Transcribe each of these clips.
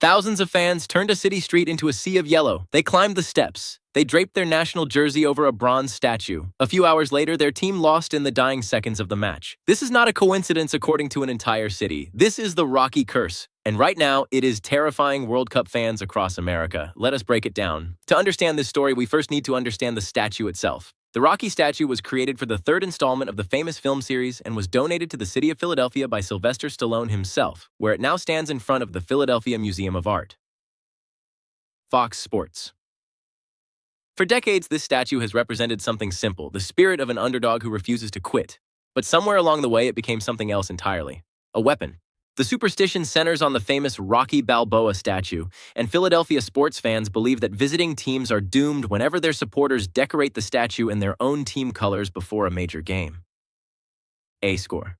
Thousands of fans turned a city street into a sea of yellow. They climbed the steps. They draped their national jersey over a bronze statue. A few hours later, their team lost in the dying seconds of the match. This is not a coincidence, according to an entire city. This is the Rocky curse. And right now, it is terrifying World Cup fans across America. Let us break it down. To understand this story, we first need to understand the statue itself. The Rocky statue was created for the third installment of the famous film series and was donated to the city of Philadelphia by Sylvester Stallone himself, where it now stands in front of the Philadelphia Museum of Art. Fox Sports. For decades, this statue has represented something simple, the spirit of an underdog who refuses to quit. But somewhere along the way, it became something else entirely. A weapon. The superstition centers on the famous Rocky Balboa statue, and Philadelphia sports fans believe that visiting teams are doomed whenever their supporters decorate the statue in their own team colors before a major game. A-score.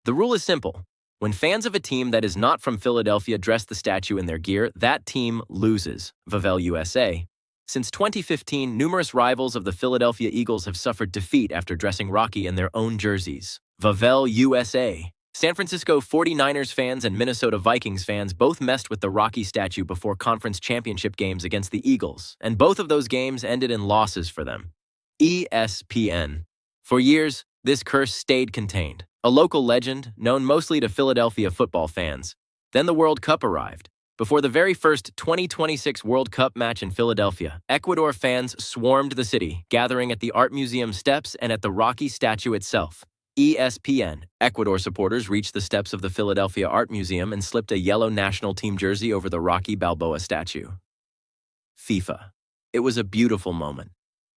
The rule is simple. When fans of a team that is not from Philadelphia dress the statue in their gear, that team loses. Vavel, USA. Since 2015, numerous rivals of the Philadelphia Eagles have suffered defeat after dressing Rocky in their own jerseys. Vavel, USA. San Francisco 49ers fans and Minnesota Vikings fans both messed with the Rocky statue before conference championship games against the Eagles, and both of those games ended in losses for them. ESPN. For years, this curse stayed contained, a local legend known mostly to Philadelphia football fans. Then the World Cup arrived. Before the very first 2026 World Cup match in Philadelphia, Ecuador fans swarmed the city, gathering at the Art Museum steps and at the Rocky statue itself. ESPN. Ecuador supporters reached the steps of the Philadelphia Art Museum and slipped a yellow national team jersey over the Rocky Balboa statue. FIFA. It was a beautiful moment.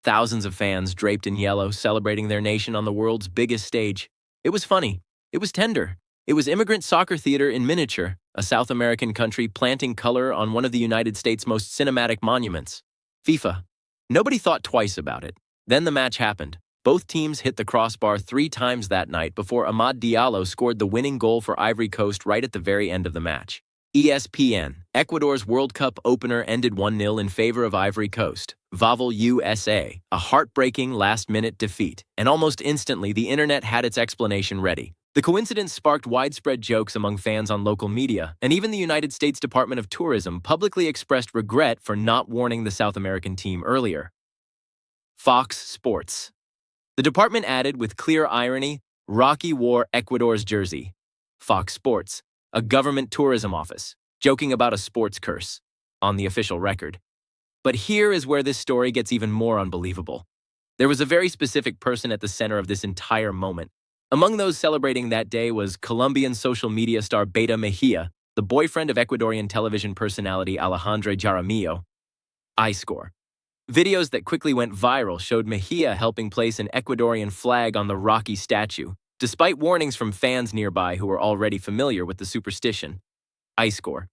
Thousands of fans draped in yellow celebrating their nation on the world's biggest stage. It was funny. It was tender. It was immigrant soccer theater in miniature, a South American country planting color on one of the United States' most cinematic monuments. FIFA. Nobody thought twice about it. Then the match happened. Both teams hit the crossbar 3 times that night before Amad Diallo scored the winning goal for Ivory Coast right at the very end of the match. ESPN. Ecuador's World Cup opener ended 1-0 in favor of Ivory Coast. Vavel, USA. A heartbreaking last-minute defeat. And almost instantly, the internet had its explanation ready. The coincidence sparked widespread jokes among fans on local media, and even the United States Department of Tourism publicly expressed regret for not warning the South American team earlier. Fox Sports. The department added, with clear irony, Rocky wore Ecuador's jersey. Fox Sports, a government tourism office, joking about a sports curse, on the official record. But here is where this story gets even more unbelievable. There was a very specific person at the center of this entire moment. Among those celebrating that day was Colombian social media star Beta Mejia, the boyfriend of Ecuadorian television personality Alejandro Jaramillo. I-score. Videos that quickly went viral showed Mejia helping place an Ecuadorian flag on the Rocky statue, despite warnings from fans nearby who were already familiar with the superstition. I-score.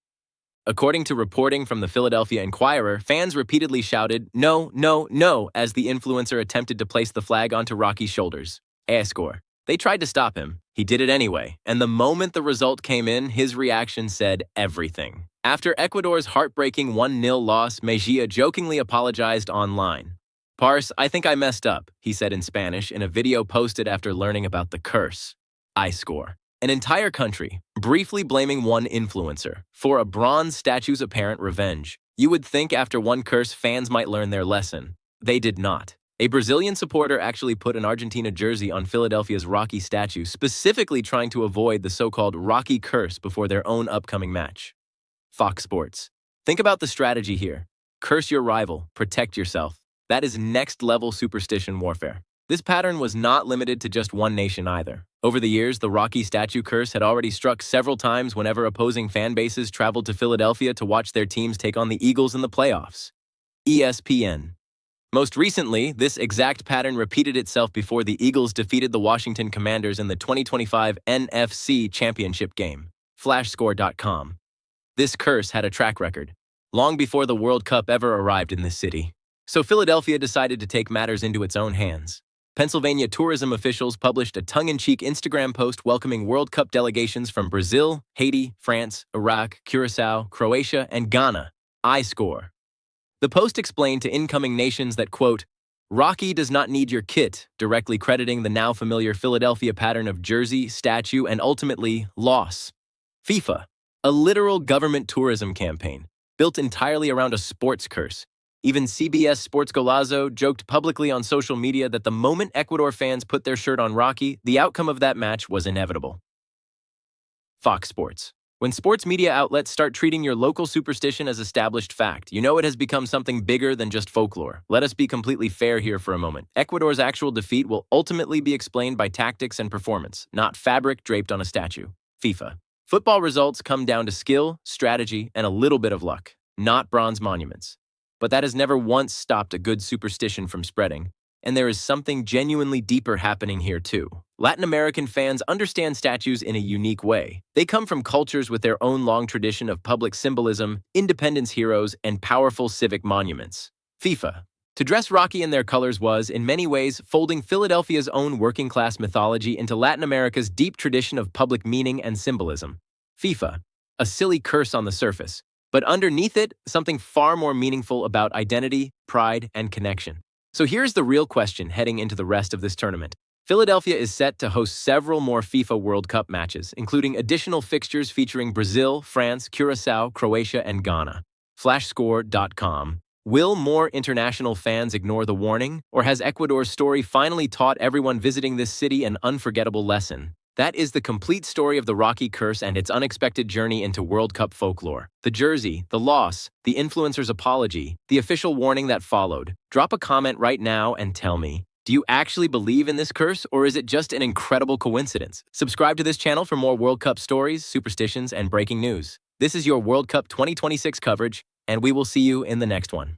According to reporting from the Philadelphia Inquirer, fans repeatedly shouted, "No, no, no," as the influencer attempted to place the flag onto Rocky's shoulders. I-score. They tried to stop him. He did it anyway, and the moment the result came in, his reaction said everything. After Ecuador's heartbreaking 1-0 loss, Mejia jokingly apologized online. "Parce, I think I messed up," he said in Spanish in a video posted after learning about the curse. I-score. An entire country briefly blaming one influencer for a bronze statue's apparent revenge. You would think after one curse, fans might learn their lesson. They did not. A Brazilian supporter actually put an Argentina jersey on Philadelphia's Rocky statue, specifically trying to avoid the so-called Rocky curse before their own upcoming match. Fox Sports. Think about the strategy here. Curse your rival, protect yourself. That is next-level superstition warfare. This pattern was not limited to just one nation either. Over the years, the Rocky statue curse had already struck several times whenever opposing fan bases traveled to Philadelphia to watch their teams take on the Eagles in the playoffs. ESPN. Most recently, this exact pattern repeated itself before the Eagles defeated the Washington Commanders in the 2025 NFC Championship game. Flashscore.com. This curse had a track record, long before the World Cup ever arrived in this city. So Philadelphia decided to take matters into its own hands. Pennsylvania tourism officials published a tongue-in-cheek Instagram post welcoming World Cup delegations from Brazil, Haiti, France, Iraq, Curacao, Croatia, and Ghana. I-score. The post explained to incoming nations that, quote, Rocky does not need your kit, directly crediting the now familiar Philadelphia pattern of jersey, statue, and ultimately, loss. FIFA. A literal government tourism campaign, built entirely around a sports curse. Even CBS Sports Golazo joked publicly on social media that the moment Ecuador fans put their shirt on Rocky, the outcome of that match was inevitable. Fox Sports. When sports media outlets start treating your local superstition as established fact, you know it has become something bigger than just folklore. Let us be completely fair here for a moment. Ecuador's actual defeat will ultimately be explained by tactics and performance, not fabric draped on a statue. FIFA. Football results come down to skill, strategy, and a little bit of luck, not bronze monuments. But that has never once stopped a good superstition from spreading. And there is something genuinely deeper happening here too. Latin American fans understand statues in a unique way. They come from cultures with their own long tradition of public symbolism, independence heroes, and powerful civic monuments. FIFA. To dress Rocky in their colors was, in many ways, folding Philadelphia's own working-class mythology into Latin America's deep tradition of public meaning and symbolism. FIFA. A silly curse on the surface, but underneath it, something far more meaningful about identity, pride, and connection. So here's the real question heading into the rest of this tournament. Philadelphia is set to host several more FIFA World Cup matches, including additional fixtures featuring Brazil, France, Curaçao, Croatia, and Ghana. Flashscore.com. Will more international fans ignore the warning, or has Ecuador's story finally taught everyone visiting this city an unforgettable lesson? That is the complete story of the Rocky Curse and its unexpected journey into World Cup folklore. The jersey, the loss, the influencer's apology, the official warning that followed. Drop a comment right now and tell me, do you actually believe in this curse, or is it just an incredible coincidence? Subscribe to this channel for more World Cup stories, superstitions, and breaking news. This is your World Cup 2026 coverage, and we will see you in the next one.